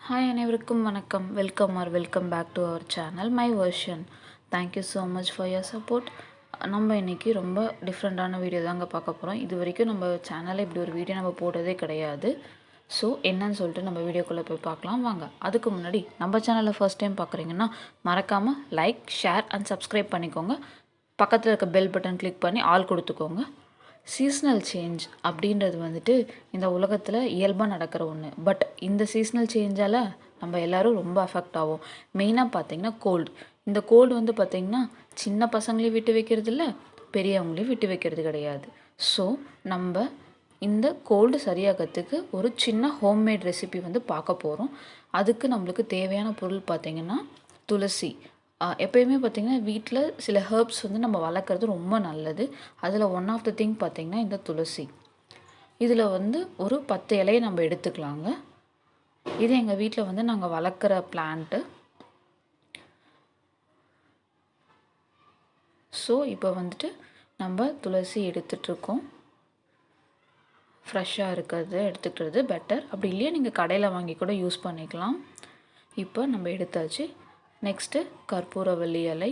Hi அனைவருக்கும் வணக்கம். Welcome back to our channel, my version. Thank you so much for your support. நம்ம இன்னைக்கு ரொம்ப டிஃப்ரெண்டான வீடியோ தாங்க பார்க்க போகிறோம். இது வரைக்கும் நம்ம சேனலில் இப்படி ஒரு வீடியோ நம்ம போட்டதே கிடையாது. ஸோ என்னன்னு சொல்லிட்டு நம்ம வீடியோக்குள்ளே போய் பார்க்கலாம் வாங்க. அதுக்கு முன்னாடி நம்ம சேனலில் ஃபர்ஸ்ட் டைம் பார்க்குறீங்கன்னா மறக்காமல் லைக், ஷேர் அண்ட் சப்ஸ்கிரைப் பண்ணிக்கோங்க. பக்கத்தில் இருக்க பெல் பட்டன் கிளிக் பண்ணி ஆல் கொடுத்துக்கோங்க. சீஸ்னல் சேஞ்ச் அப்படின்றது வந்துட்டு இந்த உலகத்தில் இயல்பாக நடக்கிற ஒன்று. பட் இந்த சீஸ்னல் சேஞ்சால் நம்ம எல்லோரும் ரொம்ப அஃபெக்ட் ஆகும். மெயினாக பார்த்திங்கன்னா கோல்டு. இந்த கோல்டு வந்து பார்த்திங்கன்னா சின்ன பசங்களையும் விட்டு வைக்கிறது இல்லை, பெரியவங்களையும் விட்டு வைக்கிறது கிடையாது. ஸோ நம்ம இந்த கோல்டு சரியாகிறதுக்கு ஒரு சின்ன ஹோம்மேட் ரெசிபி வந்து பார்க்க போகிறோம். அதுக்கு நம்மளுக்கு தேவையான பொருள் பார்த்திங்கன்னா துளசி. எப்போயுமே பார்த்திங்கன்னா வீட்டில் சில ஹெர்ப்ஸ் வந்து நம்ம வளர்க்குறது ரொம்ப நல்லது. அதில் ஒன் ஆஃப் த திங் பார்த்திங்கன்னா இந்த துளசி. இதில் வந்து ஒரு 10 இலையை நம்ம எடுத்துக்கலாங்க. இது எங்கள் வீட்டில் வந்து நாங்கள் வளர்க்குற பிளான்ட்டு. ஸோ இப்போ வந்துட்டு நம்ம துளசி எடுத்துகிட்ருக்கோம். ஃப்ரெஷ்ஷாக இருக்கிறது எடுத்துக்கிறது பெட்டர். அப்படி இல்லையா நீங்கள் கடையில் வாங்கி கூட யூஸ் பண்ணிக்கலாம். இப்போ நம்ம எடுத்தாச்சு. நெக்ஸ்ட்டு கற்பூரவள்ளி இலை.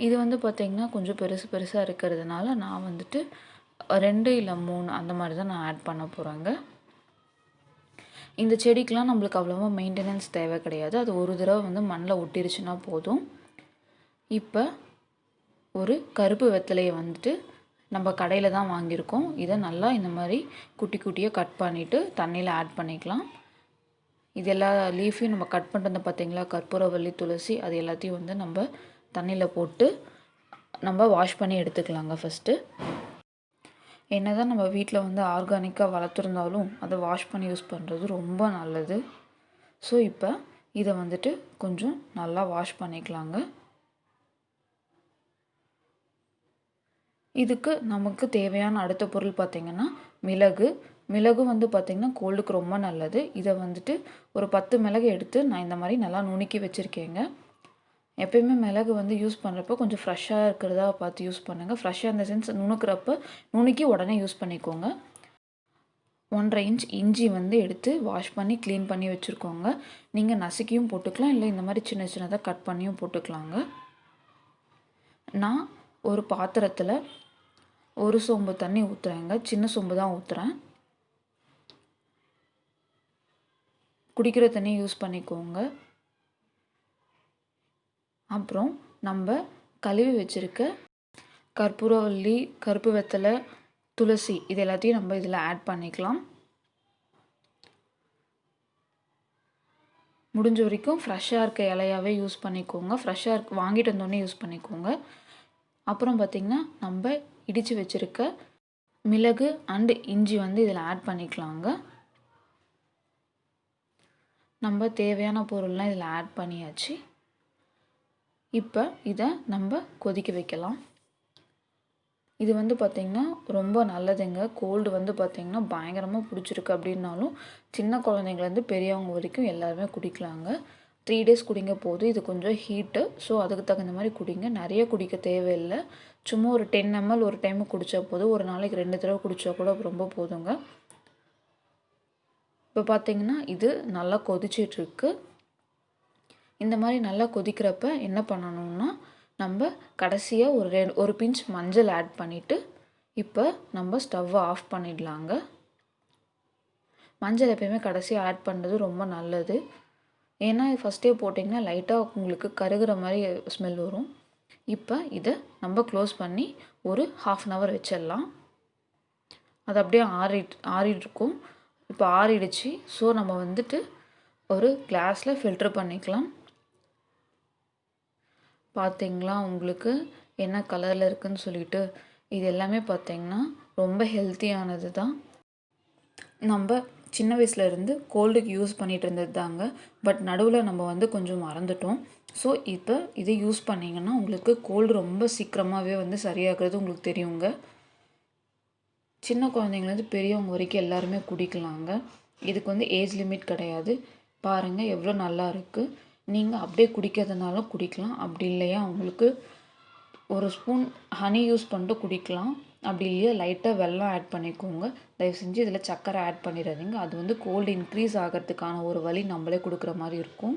இது வந்து பார்த்திங்கன்னா கொஞ்சம் பெருசாக இருக்கிறதுனால நான் வந்துட்டு 2 இல்லை 3 அந்த மாதிரி தான் நான் ஆட் பண்ண போகிறேங்க. இந்த செடிக்கெலாம் நம்மளுக்கு அவ்வளோவா மெயின்டெனன்ஸ் தேவை கிடையாது. அது ஒரு தடவை வந்து மண்ணில் ஒட்டிருச்சுன்னா போதும். இப்போ ஒரு கருப்பு வெத்தலையை வந்துட்டு நம்ம கடையில் தான் வாங்கியிருக்கோம். இதை நல்லா இந்த மாதிரி குட்டி குட்டியாக கட் பண்ணிவிட்டு தண்ணியில் ஆட் பண்ணிக்கலாம். இது எல்லா லீஃபையும் நம்ம கட் பண்ணுறது பார்த்திங்களா, கற்பூரவள்ளி, துளசி, அது எல்லாத்தையும் வந்து நம்ம தண்ணியில் போட்டு நம்ம வாஷ் பண்ணி எடுத்துக்கலாங்க. ஃபஸ்ட்டு என்ன தான் நம்ம வீட்டில் வந்து ஆர்கானிக்காக வளர்த்துருந்தாலும் அதை வாஷ் பண்ணி யூஸ் பண்ணுறது ரொம்ப நல்லது. ஸோ இப்போ இதை வந்துட்டு கொஞ்சம் நல்லா வாஷ் பண்ணிக்கலாங்க. இதுக்கு நமக்கு தேவையான அடுத்த பொருள் பார்த்திங்கன்னா மிளகு வந்து பார்த்திங்கன்னா கோல்டுக்கு ரொம்ப நல்லது. இதை வந்துட்டு ஒரு 10 மிளகு எடுத்து நான் இந்த மாதிரி நல்லா நுணுக்கி வச்சுருக்கேங்க. எப்போயுமே மிளகு வந்து யூஸ் பண்ணுறப்போ கொஞ்சம் ஃப்ரெஷ்ஷாக இருக்கிறதா பார்த்து யூஸ் பண்ணுங்கள். ஃப்ரெஷ்ஷாக இந்த சென்ஸ் நுணுக்கி உடனே யூஸ் பண்ணிக்கோங்க. 1.5 இன்ச் இஞ்சி வந்து எடுத்து வாஷ் பண்ணி க்ளீன் பண்ணி வச்சுருக்கோங்க. நீங்கள் நசுக்கியும் போட்டுக்கலாம், இல்லை இந்த மாதிரி சின்ன சின்னதாக கட் பண்ணியும் போட்டுக்கலாங்க. நான் ஒரு பாத்திரத்தில் ஒரு சொம்பு தண்ணி ஊற்றுறேங்க. சின்ன சொம்பு தான் ஊற்றுறேன். குடிக்கிற தண்ணி யூஸ் பண்ணிக்கோங்க. அப்புறம் நம்ம கழுவி வச்சுருக்க கற்பூரவள்ளி, கருப்பு வெத்தலை, துளசி இது எல்லாத்தையும் நம்ம இதில் ஆட் பண்ணிக்கலாம். முடிஞ்ச வரைக்கும் ஃப்ரெஷ்ஷாக இருக்க இலையாவே யூஸ் பண்ணிக்கோங்க. ஃப்ரெஷ்ஷாக வாங்கிட்டு வந்தோடனே யூஸ் பண்ணிக்கோங்க. அப்புறம் பார்த்திங்கன்னா நம்ம இடித்து வச்சுருக்க மிளகு அண்டு இஞ்சி வந்து இதில் ஆட் பண்ணிக்கலாங்க. நம்ம தேவையான பொருள்லாம் இதில் ஆட் பண்ணியாச்சு. இப்போ இதை நம்ம கொதிக்க வைக்கலாம். இது வந்து பார்த்திங்கன்னா ரொம்ப நல்லதுங்க. கோல்டு வந்து பார்த்திங்கன்னா பயங்கரமாக பிடிச்சிருக்கு அப்படின்னாலும் சின்ன குழந்தைங்கலேருந்து பெரியவங்க வரைக்கும் எல்லாருமே குடிக்கலாங்க. 3 days குடிங்க போதும். இது கொஞ்சம் ஹீட்டு, ஸோ அதுக்கு தகுந்த மாதிரி குடிங்க. நிறைய குடிக்க தேவையில்லை. சும்மா ஒரு 10 ml ஒரு டைமு குடித்தா போதும். ஒரு நாளைக்கு 2 தடவை குடித்தா கூட ரொம்ப போதுங்க. இப்போ பார்த்திங்கன்னா இது நல்லா கொதிச்சிட்ருக்கு. இந்த மாதிரி நல்லா கொதிக்கிறப்ப என்ன பண்ணணும்னா நம்ம கடைசியாக ஒரு பிஞ்ச் மஞ்சள் ஆட் பண்ணிவிட்டு இப்போ நம்ம ஸ்டவ்வை ஆஃப் பண்ணிடலாங்க. மஞ்சள் எப்பயுமே கடைசியாக ஆட் பண்ணுறது ரொம்ப நல்லது. ஏன்னா ஃபஸ்ட்டே போட்டிங்கன்னா லைட்டாக உங்களுக்கு கருகிற மாதிரி ஸ்மெல் வரும். இப்போ இதை நம்ம க்ளோஸ் பண்ணி ஒரு 1/2 hour வச்சிடலாம். அது அப்படியே ஆறிட்டுருக்கும். இப்போ ஆறிடுச்சு. ஸோ நம்ம வந்துட்டு ஒரு கிளாஸில் ஃபில்ட்ரு பண்ணிக்கலாம். பார்த்திங்களா உங்களுக்கு என்ன கலரில் இருக்குதுன்னு சொல்லிட்டு. இது எல்லாமே பார்த்திங்கன்னா ரொம்ப ஹெல்த்தியானது தான். நம்ம சின்ன வயசுலேருந்து கோல்டுக்கு யூஸ் பண்ணிகிட்டு இருந்தது தாங்க. பட் நடுவில் நம்ம வந்து கொஞ்சம் மறந்துட்டோம். ஸோ இப்போ இதை யூஸ் பண்ணிங்கன்னா உங்களுக்கு கோல்டு ரொம்ப சீக்கிரமாகவே வந்து சரியாகிறது உங்களுக்கு தெரியுங்க. சின்ன குழந்தைங்கலேருந்து பெரியவங்க வரைக்கும் எல்லாருமே குடிக்கலாங்க. இதுக்கு வந்து ஏஜ் லிமிட் கிடையாது. பாருங்கள் எவ்வளோ நல்லா இருக்குது. நீங்கள் அப்படியே குடிக்கிறதுனாலும் குடிக்கலாம். அப்படி இல்லையா உங்களுக்கு ஒரு ஸ்பூன் ஹனி யூஸ் பண்ணிட்டு குடிக்கலாம். அப்படி இல்லையா லைட்டாக வெல்லம் ஆட் பண்ணிக்கோங்க. தயவு செஞ்சு இதில் சர்க்கரை ஆட் பண்ணிடாதீங்க. அது வந்து கோல்டு இன்க்ரீஸ் ஆகிறதுக்கான ஒரு வழி நம்மளே கொடுக்குற மாதிரி இருக்கும்.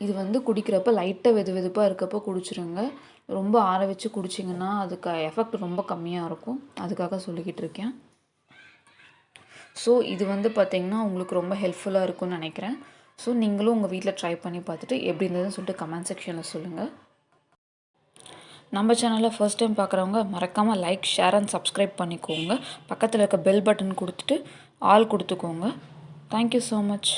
இது வந்து குடிக்கிறப்ப லைட்டாக வெதுப்பாக இருக்கப்போ குடிச்சிருங்க. ரொம்ப ஆற வச்சு குடிச்சிங்கன்னா அதுக்கு எஃபெக்ட் ரொம்ப கம்மியாக இருக்கும். அதுக்காக சொல்லிக்கிட்டு இருக்கேன். ஸோ இது வந்து பார்த்திங்கன்னா உங்களுக்கு ரொம்ப ஹெல்ப்ஃபுல்லாக இருக்கும்னு நினைக்கிறேன். ஸோ நீங்களும் உங்கள் வீட்டில் ட்ரை பண்ணி பார்த்துட்டு எப்படி இருந்ததுன்னு சொல்லிட்டு கமெண்ட் செக்ஷனில் சொல்லுங்கள். நம்ம சேனலில் ஃபர்ஸ்ட் டைம் பார்க்குறவங்க மறக்காமல் லைக், ஷேர் அண்ட் சப்ஸ்கிரைப் பண்ணிக்கோங்க. பக்கத்தில் இருக்க பெல் பட்டன் கொடுத்துட்டு ஆல் கொடுத்துக்கோங்க. Thank you so much.